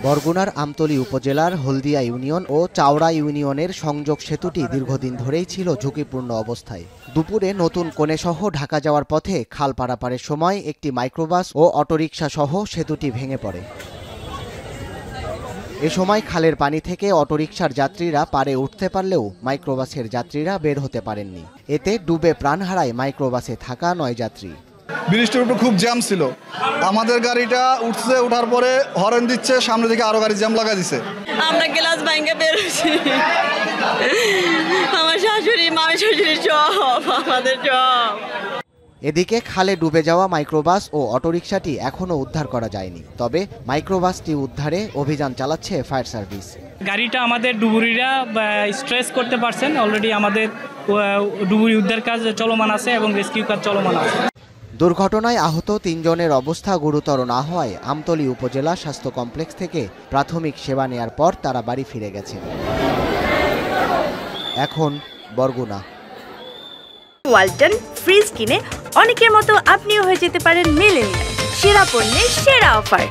বরগুনার আমতলী উপজেলার হলদিয়া ইউনিয়ন ও চাওড়া ইউনিয়নের সংযোগ সেতুটি দীর্ঘদিন ধরেই ছিল ঝুঁকিপূর্ণ অবস্থায়। দুপুরে নতুন কোণেসহ ঢাকা যাওয়ার পথে খাল পারাপারের সময় একটি মাইক্রোবাস ও অটোরিকশা সহ সেতুটি ভেঙে পড়ে। এ সময় খালের পানি থেকে অটোরিকশার যাত্রীরা পারে উঠতে পারলেও মাইক্রোবাসের যাত্রীরা বের হতে পারেননি। এতে ডুবে প্রাণ হারায় মাইক্রোবাসে থাকা ৯ যাত্রী। ব্রিজটার উপর খুব জ্যাম ছিল, আমাদের গাড়িটা উঠছে, ওঠার পরে হর্ন দিচ্ছে, সামনে দিকে আরো গাড়ি জ্যাম লাগা দিছে। আমরা গ্লাস ভাঙে বেরোছি, আমার শাশুড়ি মামি শাশুড়ি সব আমাদের সব। এদিকে খালে ডুবে যাওয়া মাইক্রোবাস ও অটোরিকশাটি এখনও উদ্ধার করা যায়নি। তবে মাইক্রোবাসটি উদ্ধারে অভিযান চালাচ্ছে ফায়ার সার্ভিস। গাড়িটা আমাদের ডুবুরিরা স্ট্রেস করতে পারছেন, অলরেডি আমাদের ডুবুরি উদ্ধার কাজ চলমান আছে এবং রেস্কিউ কাজ চলমান আছে। দুর্ঘটনায় আহত ৩ জনের অবস্থা গুরুতর না হওয়ায় আমতলী উপজেলা স্বাস্থ্য কমপ্লেক্স থেকে প্রাথমিক সেবা নেয়ার পর তারা বাড়ি ফিরে গেছে। এখন বরগুনা। ওয়ালটন ফ্রিজ কিনে অনেকের মতো আপনিও হয়ে যেতে পারেন মিলেনিয়াল। সেরা পণ্যের সেরা অফার।